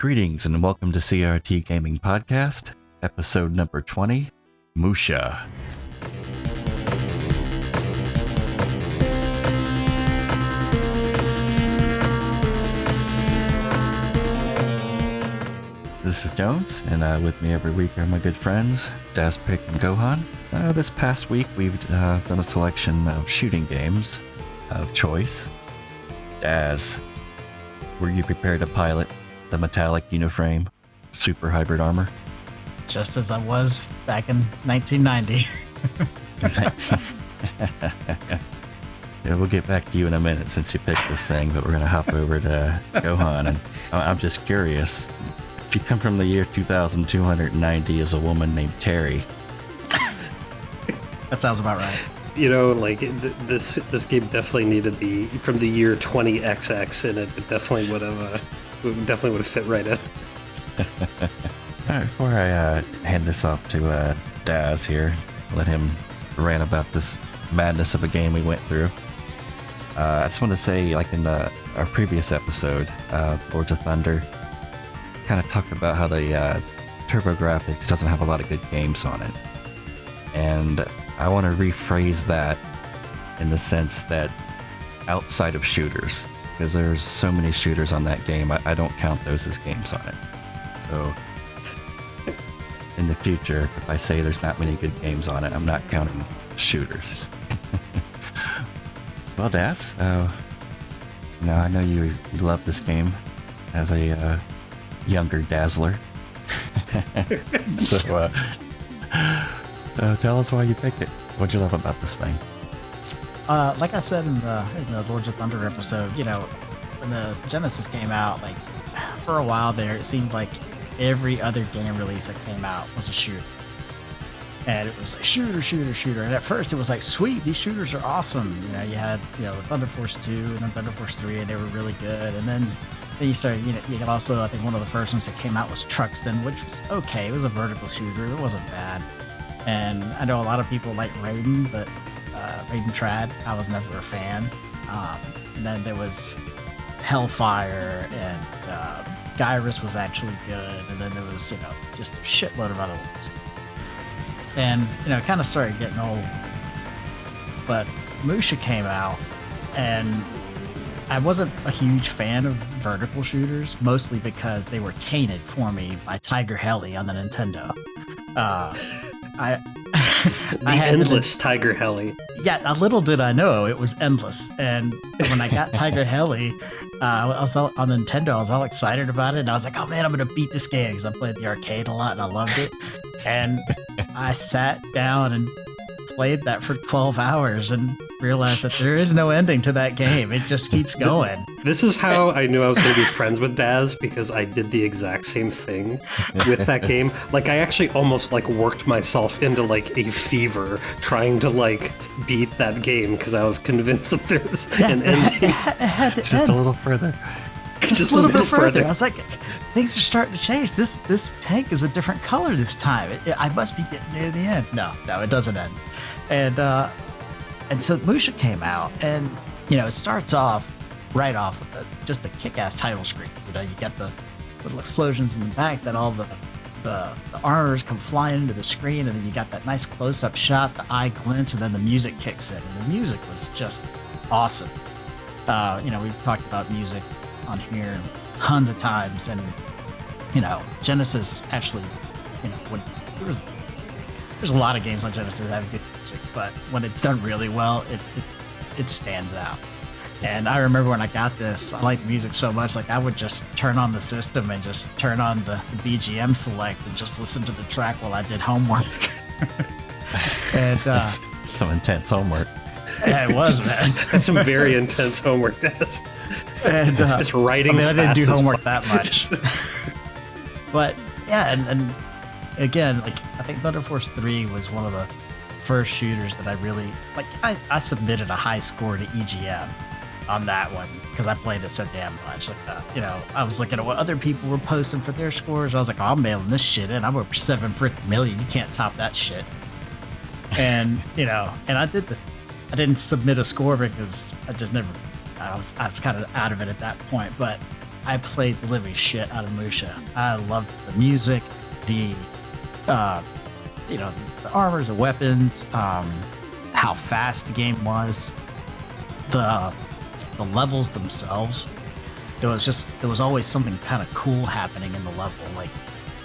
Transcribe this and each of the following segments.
Greetings and welcome to CRT Gaming Podcast, episode number 20, M.U.S.H.A. This is Jones, and with me every week are my good friends, Dazpick and Gohan. This past week we've done a selection of shooting games of choice. Daz, were you prepared to pilot the metallic Uniframe super hybrid armor? Just as I was back in 1990. Yeah, we'll get back to you in a minute since you picked this thing, but we're going to hop over to Gohan. And I'm just curious, if you come from the year 2290 as a woman named Terry. That sounds about right. You know, like this game definitely needed to be from the year 20XX, and it definitely would have fit right in. All right, before I hand this off to Daz here, let him rant about this madness of a game we went through. I just want to say, like in our previous episode, Lords of Thunder, kind of talked about how the TURBOGRAFX doesn't have a lot of good games on it. And I want to rephrase that in the sense that outside of shooters, because there's so many shooters on that game, I don't count those as games on it. So in the future, if I say there's not many good games on it, I'm not counting shooters. Well, Daz, I know you love this game as a younger Dazzler. So tell us why you picked it. What'd you love about this thing? Like I said in the Lords of Thunder episode, you know, when the Genesis came out, like for a while there, it seemed like every other game release that came out was a shooter. And it was like shooter. And at first it was like, sweet, these shooters are awesome. You know, you had, the Thunder Force 2 and then Thunder Force 3, and they were really good. And then you started, you could also, I think one of the first ones that came out was Truxton, which was okay. It was a vertical shooter. It wasn't bad. And I know a lot of people like Raiden, but Raiden Trad, I was never a fan. And then there was Hellfire, and Gyrus was actually good. And then there was, just a shitload of other ones. And, it kind of started getting old. But M.U.S.H.A came out, and I wasn't a huge fan of vertical shooters, mostly because they were tainted for me by Tiger Heli on the Nintendo. I had endless Tiger Heli. Yeah, little did I know it was endless. And when I got Tiger Heli, I was on the Nintendo, I was all excited about it, and I was like, oh man, I'm gonna beat this game, because I played the arcade a lot and I loved it. And I sat down and played that for 12 hours and realized that there is no ending to that game. It just keeps going. This is how I knew I was going to be friends with Daz, because I did the exact same thing with that game. Like, I actually almost worked myself into a fever trying to beat that game, because I was convinced that there was an ending. It had to Just end. a little further. Just a little bit further. I was like, things are starting to change. This tank is a different color this time. I must be getting near the end. No, it doesn't end. And so M.U.S.H.A came out, and it starts off right off with just a kick-ass title screen. You get the little explosions in the back that all the armors come flying into the screen, and then you got that nice close-up shot, the eye glints, and then the music kicks in. And the music was just awesome. We've talked about music on here tons of times, and Genesis actually, when there's a lot of games on Genesis that have good music, but when it's done really well, it stands out. And I remember when I got this, I liked music so much, I would just turn on the system and just turn on the BGM select and just listen to the track while I did homework. And Some intense homework. Yeah, it was, man. That's some very intense homework, Daz. And just writing. I didn't do homework fuck. that much. But yeah, and again, I think Thunder Force 3 was one of the first shooters that I really I submitted a high score to EGM on that one because I played it so damn much. I was looking at what other people were posting for their scores. I was like, oh, I'm mailing this shit in. I'm over 7 freaking million. You can't top that shit. And and I did this. I didn't submit a score because I just never. I was kind of out of it at that point. But I played the living shit out of M.U.S.H.A. I loved the music, the the armors, the weapons, how fast the game was, the levels themselves. There was always something kind of cool happening in the level, like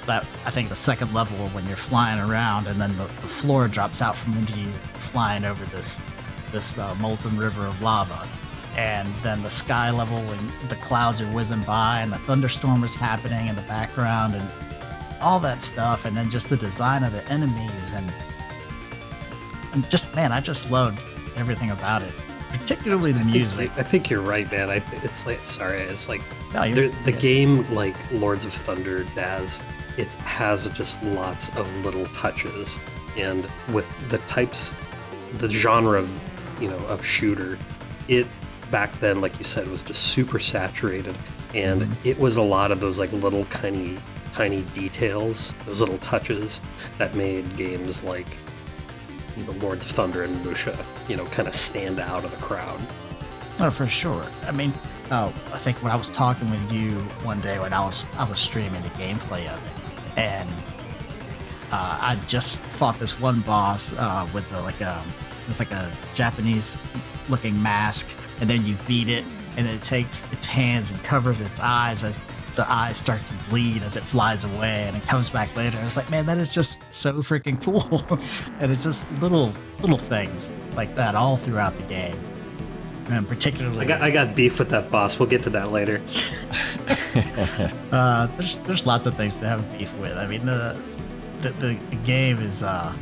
that. I think the second level when you're flying around and then the floor drops out from under you, flying over this molten river of lava, and then the sky level when the clouds are whizzing by and the thunderstorm is happening in the background and all that stuff, and then just the design of the enemies and just, man, I just loved everything about it, particularly the music. I think you're right, man. It's like No, the game, like Lords of Thunder, Daz, it has just lots of little touches, and with the genre of shooter, it back then, like you said, was just super saturated, and it was a lot of those like little tiny details, those little touches that made games like Lords of Thunder and M.U.S.H.A, kind of stand out of the crowd. Oh, for sure. I mean, I think when I was talking with you one day when I was streaming the gameplay of it, and I just fought this one boss with it's like a Japanese looking mask, and then you beat it, and then it takes its hands and covers its eyes as the eyes start to bleed as it flies away, and it comes back later. It's like, man, that is just so freaking cool. And it's just little things like that all throughout the game, and particularly I got beef with that boss. We'll get to that later. There's lots of things to have beef with. I mean, the game is I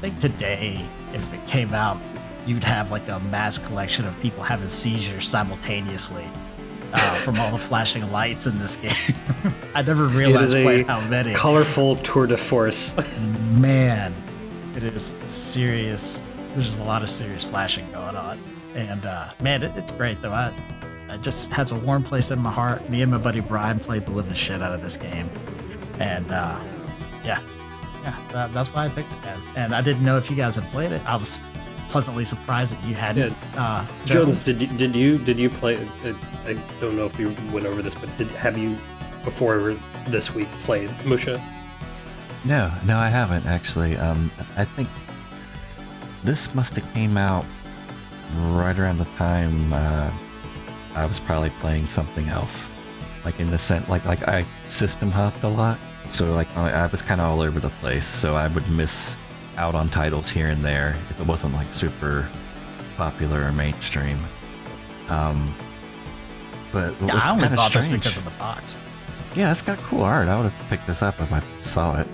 think today, if it came out, you'd have like a mass collection of people having seizures simultaneously from all the flashing lights in this game. I never realized quite how many. Colorful tour de force. Man, it is serious. There's just a lot of serious flashing going on, and man, it's great though. It just has a warm place in my heart. Me and my buddy Brian played the living shit out of this game, and that's why I picked it, man. And I didn't know if you guys had played it. I was pleasantly surprised that you hadn't. Yeah. Jones, did you play? I don't know if you went over this, but have you before this week played M.U.S.H.A? No, I haven't actually. I think this must have came out right around the time I was probably playing something else, like in the sense, like I system hopped a lot, so like I was kind of all over the place, so I would miss out on titles here and there if it wasn't like super popular or mainstream. But I only bought this strange, because of the box. yeah, it's got cool art. I would have picked this up if I saw it.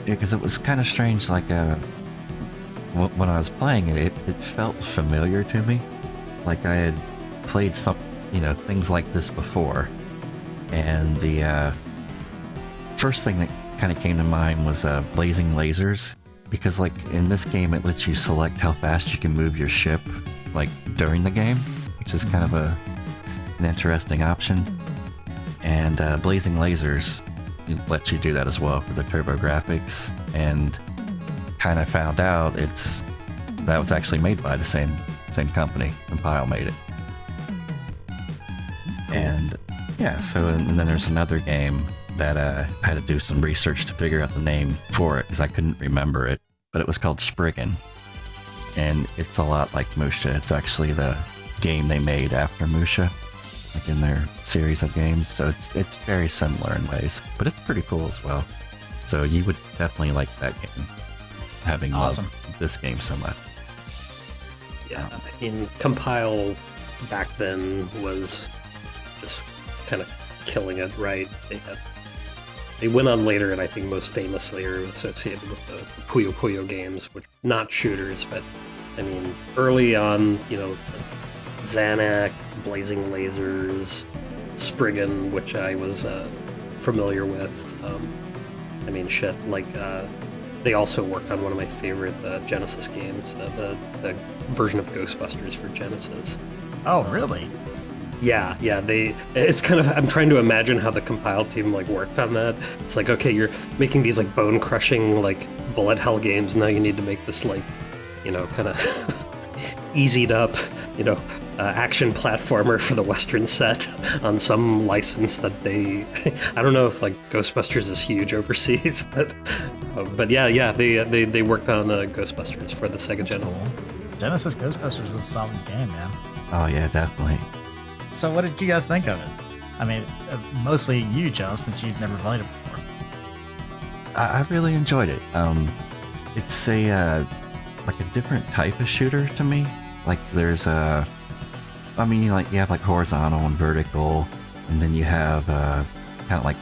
Because it was kind of strange, like when I was playing it felt familiar to me, like I had played some, things like this before. And the first thing that kind of came to mind was blazing lasers, because like in this game it lets you select how fast you can move your ship like during the game, which is kind of an interesting option. And blazing lasers lets you do that as well for the TURBOGRAFX, and kind of found out that was actually made by the same company. Compile made it. And yeah, so and then there's another game that I had to do some research to figure out the name for it because I couldn't remember it, but it was called Spriggan, and it's a lot like M.U.S.H.A. It's actually the game they made after M.U.S.H.A, like in their series of games, so it's very similar in ways, but it's pretty cool as well. So you would definitely like that game, having Awesome. loved this game so much. Yeah, I mean, Compile back then was just kind of killing it, right? They went on later, and I think most famously are associated with the Puyo Puyo games, which not shooters, but I mean, early on, it's like Xanac, Blazing Lasers, Spriggan, which I was familiar with. I mean, shit, like they also worked on one of my favorite Genesis games, the version of Ghostbusters for Genesis. Oh, really? Yeah, it's kind of, I'm trying to imagine how the Compile team like worked on that. It's like, okay, you're making these like bone crushing like bullet hell games, now you need to make this like, kind of easied up, action platformer for the Western set on some license that they, I don't know if like Ghostbusters is huge overseas, but yeah, they worked on Ghostbusters for the Sega Genesis. Cool. Genesis Ghostbusters was a solid game, man. Oh yeah, definitely. So what did you guys think of it? I mean, mostly you, Joe, since you've never played it before. I really enjoyed it. It's a like a different type of shooter to me. Like there's you have like horizontal and vertical, and then you have kind of like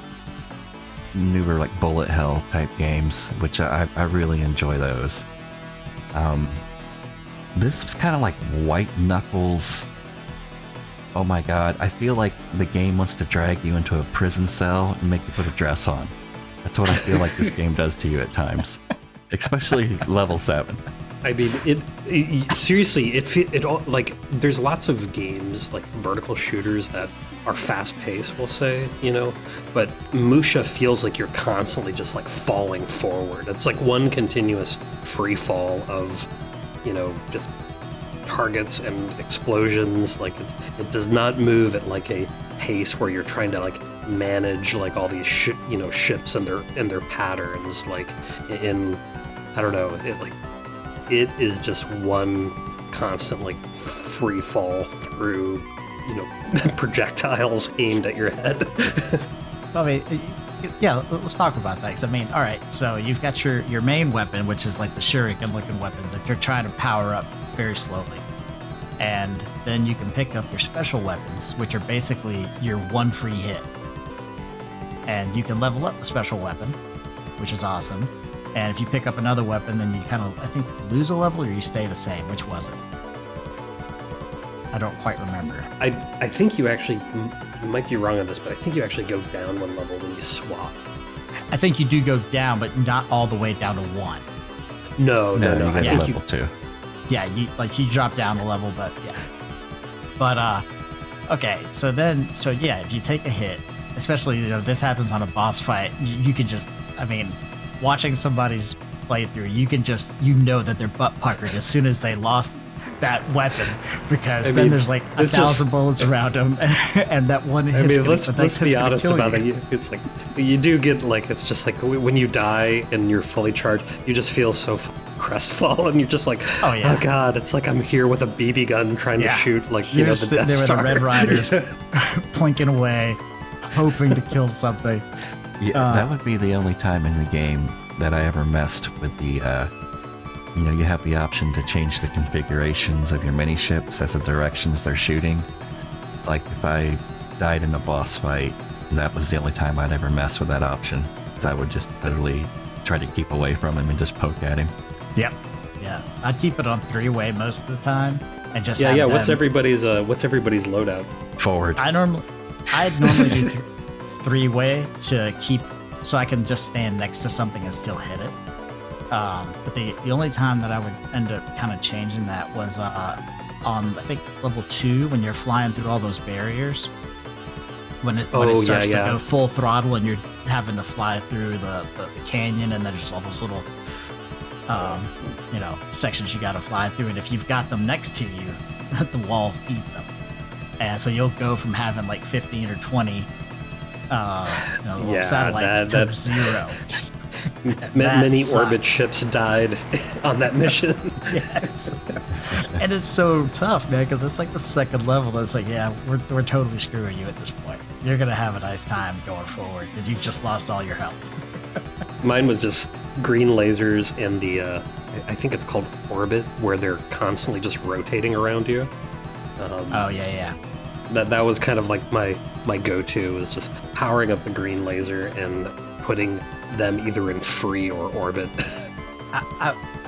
newer like bullet hell type games, which I really enjoy those. This was kind of like White Knuckles. Oh my god, I feel like the game wants to drag you into a prison cell and make you put a dress on. That's what I feel like this game does to you at times, especially level 7. I mean, seriously, like there's lots of games like vertical shooters that are fast paced, we'll say, but M.U.S.H.A feels like you're constantly just like falling forward. It's like one continuous free fall of, just targets and explosions. Like it does not move at like a pace where you're trying to like manage like all these ships and their patterns. Like I don't know, it is just one constant like free fall through projectiles aimed at your head. I mean, yeah, let's talk about that. Because I mean, all right, so you've got your main weapon, which is like the shuriken-looking weapons that you're trying to power up very slowly. And then you can pick up your special weapons, which are basically your one free hit. And you can level up the special weapon, which is awesome. And if you pick up another weapon, then you kind of, I think, lose a level or you stay the same. Which was it? I don't quite remember. I think you actually, you might be wrong on this, but I think you actually go down one level when you swap. I think you do go down, but not all the way down to 1. No. You I get think level 2. Yeah, you drop down a level, but yeah. But okay, so yeah, if you take a hit, especially this happens on a boss fight, you can just, I mean, watching somebody's playthrough, you can just that they're butt puckered as soon as they lost that weapon, because then there's like 1,000 bullets around them, and that one hit. I mean, let's be honest about it. It's like you do get like, it's just like when you die and you're fully charged, you just feel so crestfallen. You're just like, oh god, it's like I'm here with a BB gun trying to shoot like you're the sitting Death there Star. with the Red Riders, plinking away, hoping to kill something. Yeah, that would be the only time in the game that I ever messed with the, you have the option to change the configurations of your mini ships as the directions they're shooting. Like if I died in a boss fight, that was the only time I'd ever mess with that option, because I would just literally try to keep away from him and just poke at him. Yep. Yeah. I'd keep it on 3-way most of the time, and just What's everybody's loadout? Forward. I'd normally do 3-way to keep, so I can just stand next to something and still hit it. But the only time that I would end up kind of changing that was on, I think, level 2, when you're flying through all those barriers. When it starts to go full throttle and you're having to fly through the canyon, and then there's all those little sections you got to fly through, and if you've got them next to you, the walls eat them. And so you'll go from having like 15 or 20 little satellites to 0. Many orbit ships died on that mission. Yes. And it's so tough, man, because it's like the second level. It's like, yeah, we're totally screwing you at this point. You're going to have a nice time going forward because you've just lost all your health. Mine was just green lasers and the, I think it's called orbit, where they're constantly just rotating around you. That was kind of like my go-to, was just powering up the green laser and putting them either in free or orbit.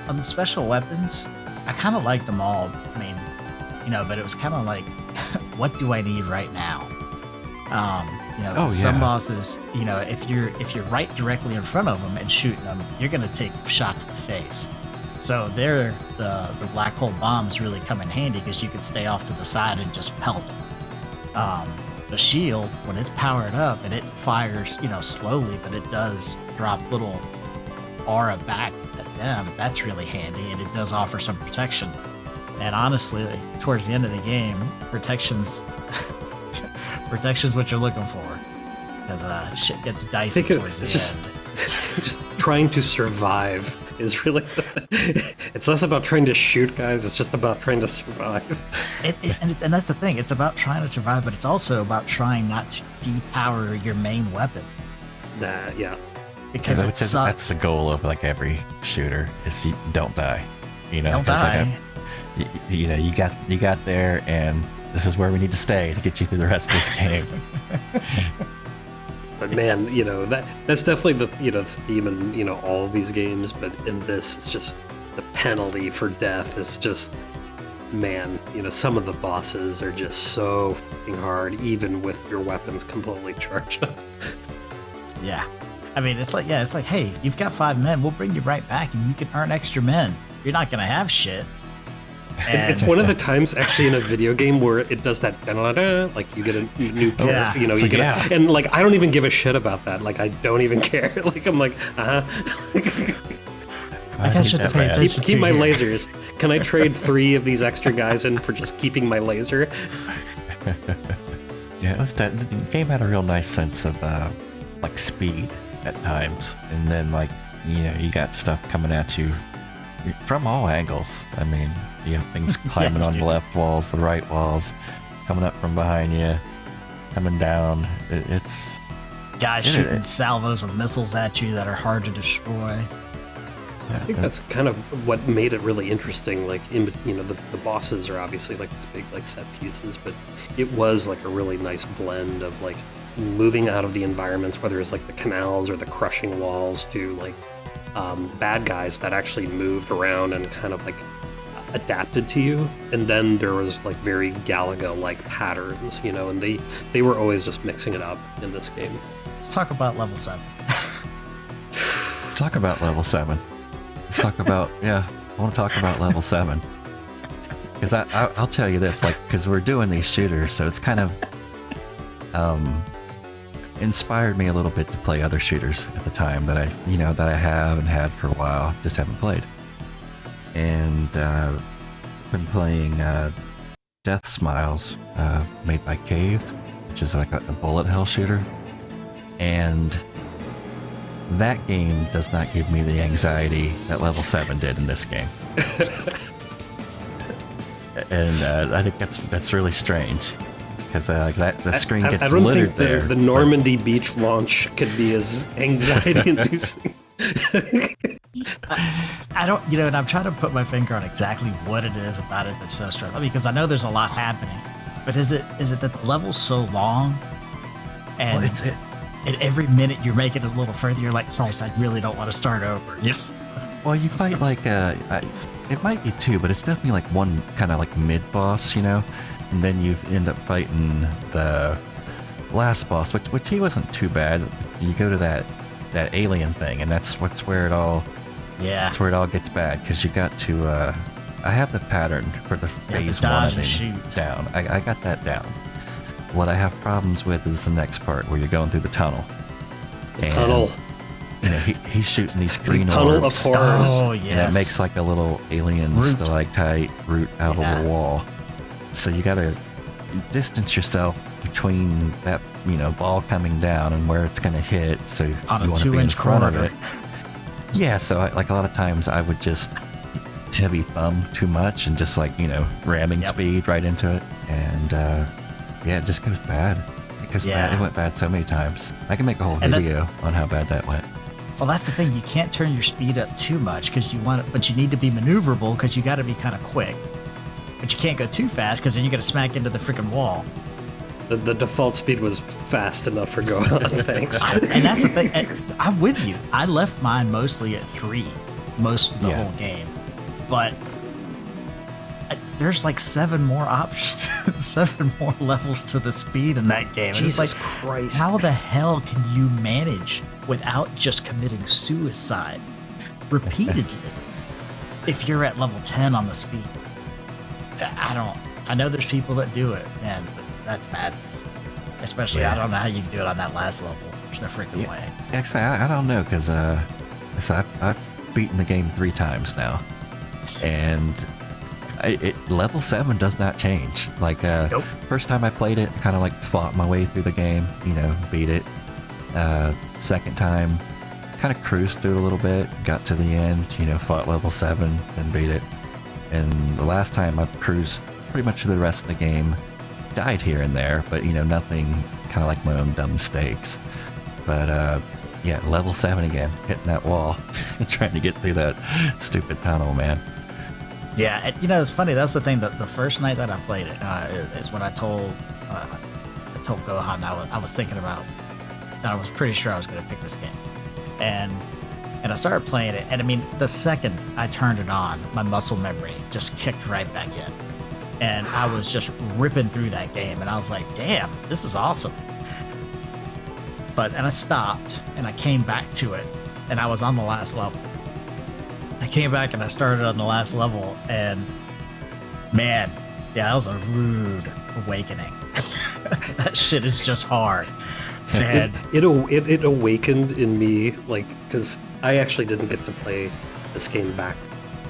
On the special weapons, I kind of liked them all. I mean, but it was kind of like, what do I need right now? Some bosses, if you're right directly in front of them and shooting them, you're gonna take a shot to the face. So the black hole bombs really come in handy, because you can stay off to the side and just pelt them. The shield, when it's powered up and it fires, slowly, but it does drop little aura back at them. That's really handy, and it does offer some protection. And honestly, like, towards the end of the game, protection's what you're looking for. Because shit gets dicey towards the end. Just trying to survive is really... It's less about trying to shoot guys, it's just about trying to survive. And that's the thing, it's about trying to survive, but it's also about trying not to depower your main weapon. Yeah. Because it sucks. That's the goal of like every shooter, is you don't die. You know, don't die. Like you got there, and this is where we need to stay to get you through the rest of this game. But man, that's definitely the the theme in all of these games. But in this, it's just the penalty for death is just, man. Some of the bosses are just so fucking hard, even with your weapons completely charged up. Yeah, I mean, it's like, hey, you've got 5 men, we'll bring you right back, and you can earn extra men. You're not gonna have shit. It's one of the times actually in a video game where it does that like you get a new Yeah. and like I don't even give a shit about that. Like I don't even care. Like I'm like, I guess you have to pay attention. Keep my lasers. Can I trade 3 of these extra guys in for just keeping my laser? Yeah, the game had a real nice sense of like speed at times, and then like you got stuff coming at you from all angles. I mean, you have things climbing on the left walls, the right walls, coming up from behind you, coming down. It's guys shooting salvos of missiles at you that are hard to destroy. I think that's kind of what made it really interesting. Like, the bosses are obviously like these big like set pieces, but it was like a really nice blend of like moving out of the environments, whether it's like the canals or the crushing walls, to like bad guys that actually moved around and kind of like adapted to you. And then there was like very Galaga-like patterns, and they were always just mixing it up in this game. Let's talk about level 7. Let's talk about level 7. Let's talk about, I want to talk about level 7. Because I'll tell you this, like, because we're doing these shooters, so it's kind of inspired me a little bit to play other shooters at the time that I have and had for a while, just haven't played. And been playing Death Smiles, made by Cave, which is like a bullet hell shooter. And that game does not give me the anxiety that level 7 did in this game. And I think that's really strange. Because the screen gets I don't littered think there. The Normandy beach launch could be as anxiety-inducing. I don't, and I'm trying to put my finger on exactly what it is about it that's so stressful, because I know there's a lot happening. But is it that the level's so long, and at every minute you're making it a little further, you're like, Christ, I really don't want to start over. Well, you fight like it might be 2, but it's definitely like one kind of like mid-boss, and then you end up fighting the last boss, which he wasn't too bad. You go to that alien thing, and that's where it all gets bad, because you got to I have the pattern for the phase 1 down. I got that down. What I have problems with is the next part where you're going through the tunnel. Tunnel. He's shooting these green tunnel orbs. of horrors. Oh, yes. And it makes like a little alien stalactite root out of the wall. So you got to distance yourself between that, ball coming down and where it's going to hit. So on you a want to be in 2-inch front of corner. it. Yeah, so like a lot of times I would just heavy thumb too much and just like, ramming speed right into it. And it just goes bad. It goes bad. It went bad so many times. I can make a whole video on how bad that went. Well, that's the thing. You can't turn your speed up too much because but you need to be maneuverable because you got to be kind of quick. But you can't go too fast because then you got to smack into the freaking wall. The default speed was fast enough for Gohan, thanks. And that's the thing. I'm with you. I left mine mostly at 3, most of the whole game. But there's like 7 more options, 7 more levels to the speed in that game. Jesus and it's like, Christ. How the hell can you manage without just committing suicide repeatedly if you're at level 10 on the speed? I know there's people that do it, man, but that's madness. Especially, I don't know how you can do it on that last level. There's no freaking way. Actually, I don't know, because I've beaten the game 3 times now. And Level 7 does not change. Like, Nope. first time I played it, kind of like fought my way through the game, beat it. Second time, kind of cruised through it a little bit, got to the end, fought level 7 and beat it. And the last time I cruised pretty much through the rest of the game, died here and there, but nothing, kind of like my own dumb mistakes. But yeah, level 7 again, hitting that wall, trying to get through that stupid tunnel, man. Yeah, it's funny. That's the thing. That the first night that I played it is when I told Gohan I was thinking about, and I was pretty sure I was going to pick this game, and I started playing it. And I mean, the second I turned it on, my muscle memory just kicked right back in, and I was just ripping through that game. And I was like, "Damn, this is awesome!" And I stopped, and I came back to it, and I was on the last level. I came back and I started on the last level, and man, yeah, that was a rude awakening. That shit is just hard. And it awakened in me, like, because I actually didn't get to play this game back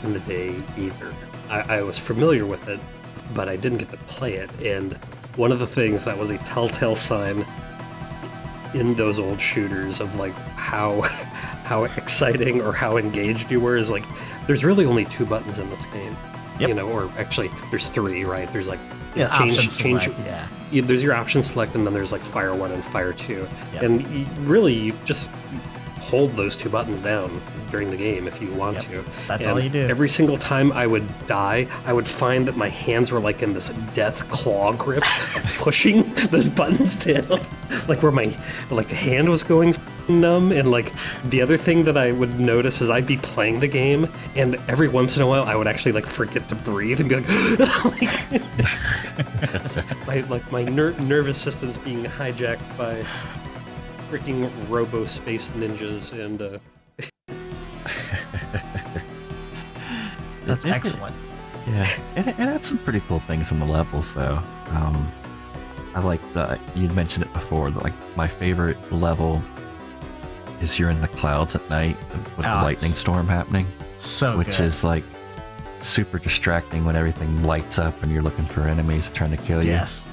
in the day either. I was familiar with it, but I didn't get to play it. And one of the things that was a telltale sign in those old shooters of like how exciting or how engaged you were is like there's really only 2 buttons in this game. Yep. Or actually there's 3, right? There's like option select, yeah. There's your option select, and then there's like fire 1 and fire 2. Yep. And you just hold those 2 buttons down during the game if you want to. That's and all you do. Every single time I would die, I would find that my hands were like in this death claw grip of pushing those buttons down, like where my hand was going numb. And like the other thing that I would notice is I'd be playing the game, and every once in a while I would actually like forget to breathe and be like, my nervous system's being hijacked by freaking robo space ninjas. And that's excellent. Yeah, and it had some pretty cool things in the levels, though. I like you'd mentioned it before, that like my favorite level is you're in the clouds at night with the lightning storm happening. So which good. is like super distracting when everything lights up and you're looking for enemies trying to kill you. Yes.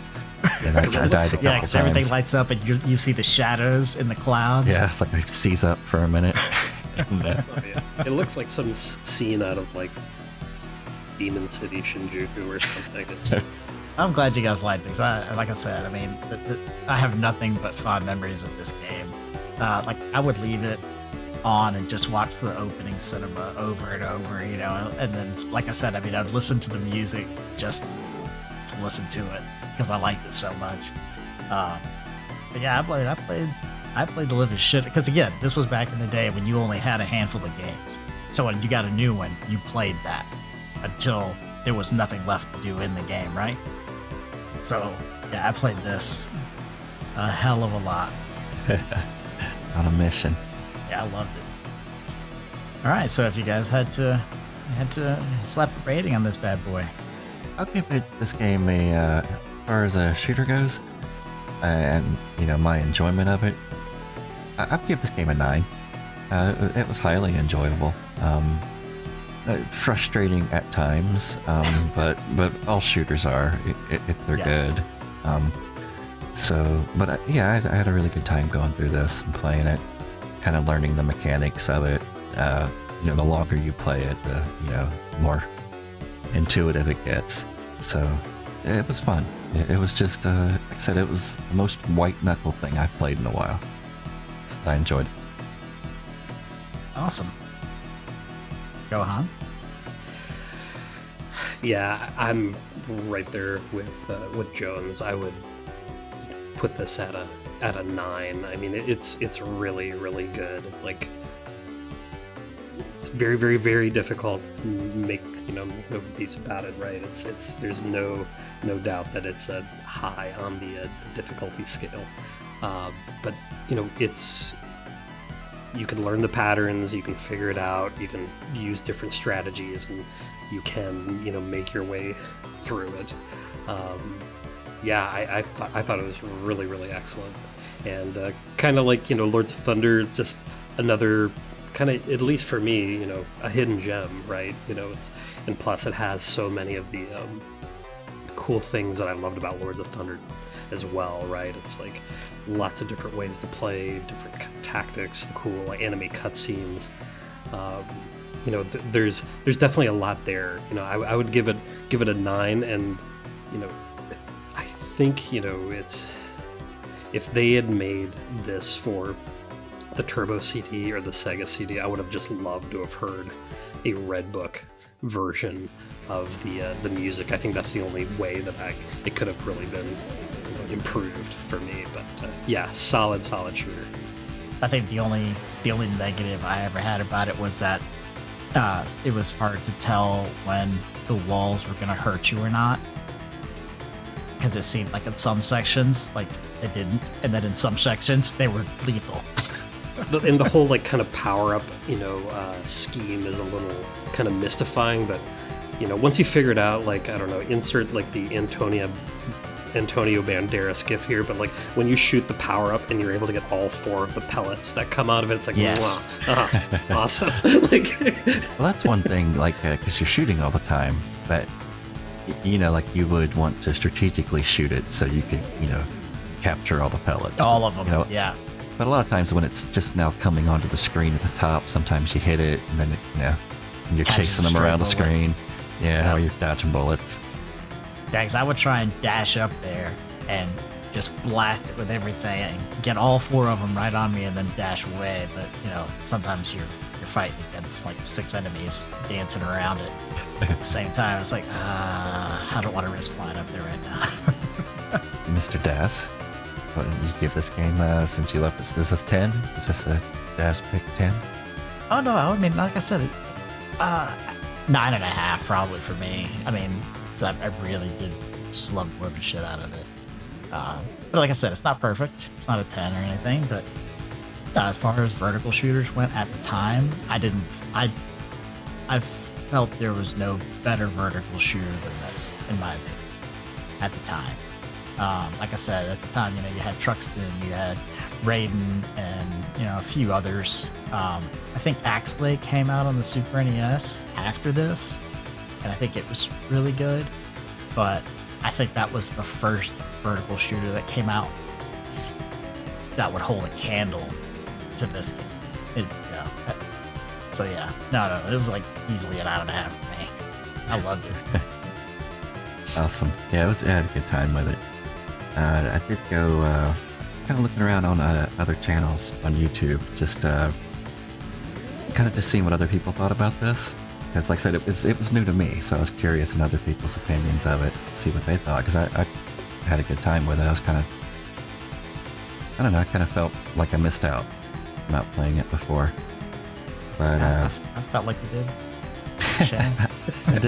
And I died a couple Yeah, because times. everything lights up and you see the shadows in the clouds. Yeah, it's like I seize up for a minute. It looks like some scene out of like Demon City Shinjuku or something. I'm glad you guys liked it, because like I said, I mean, I have nothing but fond memories of this game. Like, I would leave it on and just watch the opening cinema over and over, and then, like I said, I mean, I'd listen to the music just to listen to it, because I liked it so much. But yeah, I played the living shit, because again, this was back in the day when you only had a handful of games. So when you got a new one, you played that until there was nothing left to do in the game, right? So yeah, I played this a hell of a lot. On a mission. Yeah, I loved it. All right, so if you guys had to slap a rating on this bad boy, I'll give this game as far as a shooter goes, and my enjoyment of it, I'd give this game a 9. It was highly enjoyable. Frustrating at times, but all shooters are if they're good. But I had a really good time going through this and playing it, kind of learning the mechanics of it. The longer you play it, the more intuitive it gets. So it was fun. It was just, like I said, it was the most white knuckle thing I've played in a while. I enjoyed it. Awesome. Gohan? Yeah, I'm right there with Jones. I would put this at a 9. I mean, it's really, really good. Like, it's very, very, very difficult to make no beats about it, right? It's there's no doubt that it's a high on the difficulty scale. But it's, you can learn the patterns, you can figure it out, you can use different strategies, and you can make your way through it. I thought it was really, really excellent, and kind of like Lords of Thunder, just another kind of, at least for me, you know, a hidden gem, right? You know, and plus it has so many of the cool things that I loved about Lords of Thunder as well, right? It's like lots of different ways to play, different tactics, the cool like anime cutscenes. You know, there's definitely a lot there. You know, I would give it a 9, and you know, I think, you know, it's, if they had made this for the Turbo CD or the Sega CD, I would have just loved to have heard a Red Book version of the music. I think that's the only way that it could have really been, you know, improved for me. But yeah, solid shooter. I think the only negative I ever had about it was that it was hard to tell when the walls were going to hurt you or not, because it seemed like in some sections like they didn't, and then in some sections they were lethal. And the whole like kind of power up, you know, scheme is a little kind of mystifying, but you know, once you figure it out, like, I don't know, insert like the Antonio Banderas gif here, but like when you shoot the power up and you're able to get all 4 of the pellets that come out of it, it's like, yes. Wow, awesome. Like, well, that's one thing, like, because you're shooting all the time, that, you know, like you would want to strategically shoot it so you could, you know, capture all the pellets. All of them, you know, yeah. But a lot of times when it's just now coming onto the screen at the top, sometimes you hit it and then, you know, and you're chasing them around the screen. Yeah, or you're dodging bullets. Yeah, 'cause I would try and dash up there and just blast it with everything and get all 4 of them right on me and then dash away. But, you know, sometimes you're fighting against like 6 enemies dancing around it at the same time. It's like, I don't want to risk flying up there right now. Mr. Das, what did you give this game, since you left? Is this a 10? Is this a Dazpick 10? Oh, no, I mean, like I said, 9.5 probably for me. I mean, I really did just love the living shit out of it. But like I said, it's not perfect. It's not a 10 or anything, but as far as vertical shooters went at the time, I felt there was no better vertical shooter than this, in my opinion, at the time. Like I said, at the time, you know, you had Truxton, you had Raiden, and, you know, a few others. I think Axley came out on the Super NES after this, and I think it was really good, but I think that was the first vertical shooter that came out that would hold a candle to this game. So yeah, no, it was like easily an 9.5 for me. I loved it. Awesome. Yeah, I had a good time with it. I did go kind of looking around on other channels on YouTube, just kind of just seeing what other people thought about this. Because like I said, it was new to me, so I was curious in other people's opinions of it, see what they thought, because I had a good time with it. I was kind of, I don't know, I kind of felt like I missed out not playing it before. But I felt like you did. Shame. I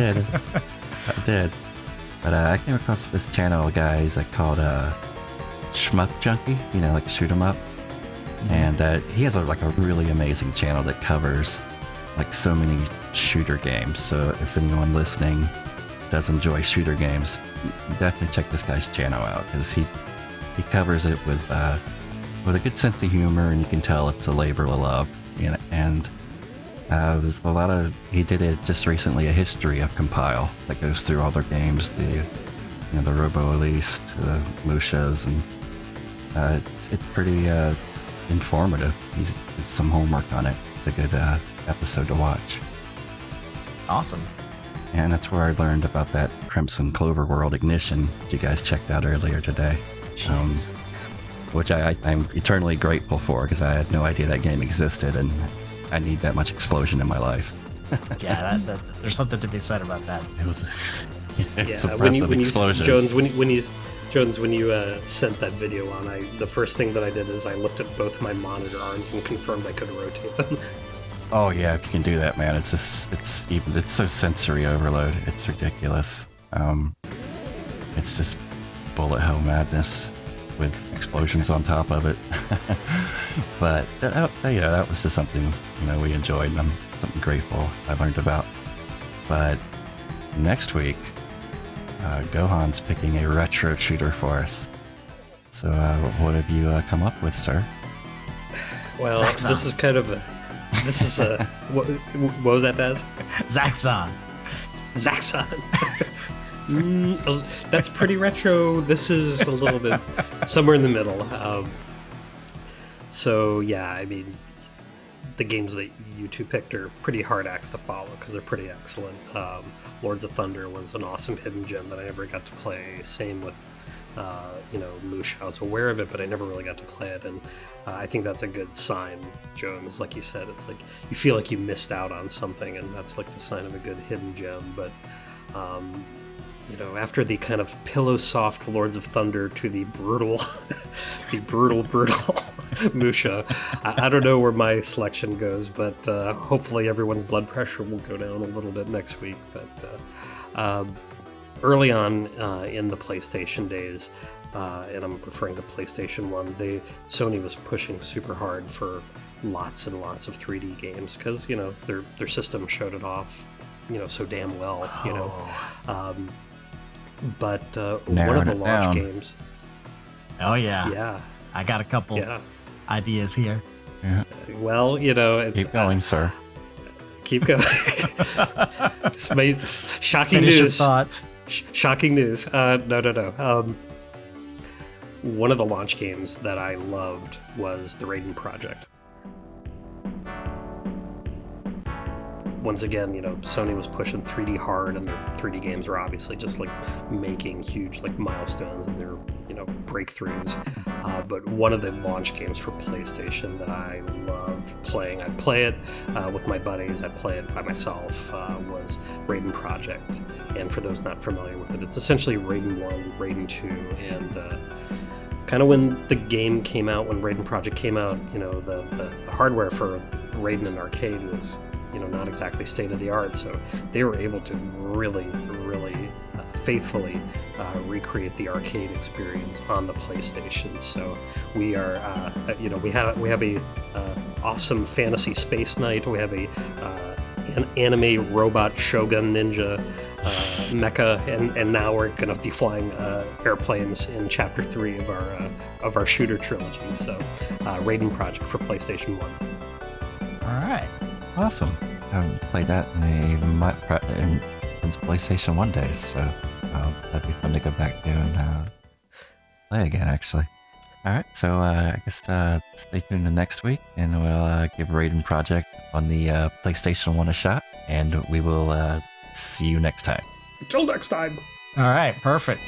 did. But I came across this channel, guys, called Shmup Junkie, you know, like shoot 'em up. Mm-hmm. And he has a really amazing channel that covers like so many shooter games. So if anyone listening does enjoy shooter games, definitely check this guy's channel out, because he covers it with a good sense of humor, and you can tell it's a labor of love. And there's a lot of, he did it just recently, a history of Compile that goes through all their games, the Robo Elise, the M.U.S.H.As, and it's pretty informative. He did some homework on it. It's a good episode to watch. Awesome. And that's where I learned about that Crimson Clover World Ignition that you guys checked out earlier today. Jesus. Which I'm eternally grateful for, because I had no idea that game existed, and I need that much explosion in my life. Yeah, there's something to be said about that. It was a breath of explosion. Jones, when you sent that video on, the first thing that I did is I looked at both my monitor arms and confirmed I could rotate them. Oh yeah, if you can do that, man, it's so sensory overload. It's ridiculous. It's just bullet hell madness with explosions on top of it. But that was just something, we enjoyed, and I'm something grateful I learned about. But next week, Gohan's picking a retro shooter for us. So what have you come up with, sir? Well, this is kind of This is what was that, Daz? Zaxxon. Zaxxon. That's pretty retro. This is a little bit somewhere in the middle. So yeah, I mean, the games that you two picked are pretty hard acts to follow because they're pretty excellent. Lords of Thunder was an awesome hidden gem that I never got to play. Same with M.U.S.H.A. I was aware of it, but I never really got to play it, and I think that's a good sign, Jones. Like you said, it's like you feel like you missed out on something, and that's like the sign of a good hidden gem. But after the kind of pillow soft Lords of Thunder to the brutal, brutal M.U.S.H.A., I don't know where my selection goes, but hopefully everyone's blood pressure will go down a little bit next week. But early on in the PlayStation days, and I'm referring to PlayStation 1, Sony was pushing super hard for lots and lots of 3D games because, their system showed it off, so damn well, But one of the launch games... Oh, yeah. Yeah. I got a couple ideas here. Yeah. Well, it's... Keep going, sir. Keep going. Shocking Finish your news. thoughts. Shocking news. No. One of the launch games that I loved was the Raiden Project. Once again, Sony was pushing 3D hard, and their 3D games were obviously just like making huge like milestones and their breakthroughs. But one of the launch games for PlayStation that I loved playing, I'd play it with my buddies, I'd play it by myself, was Raiden Project. And for those not familiar with it, it's essentially Raiden 1, Raiden 2, and kind of when the game came out, when Raiden Project came out, the hardware for Raiden in arcade was not exactly state of the art, so they were able to really faithfully recreate the arcade experience on the PlayStation. So we are we have a awesome fantasy space knight, we have an anime robot shogun ninja mecha, and now we're gonna be flying airplanes in chapter 3 of our shooter trilogy. So Raiden Project for PlayStation 1. All right. Awesome. I haven't played that since PlayStation 1 days, so that'd be fun to go back to and play again, actually. Alright, so I guess stay tuned to next week, and we'll give Raiden Project on the PlayStation 1 a shot, and we will see you next time. Until next time! All right, perfect.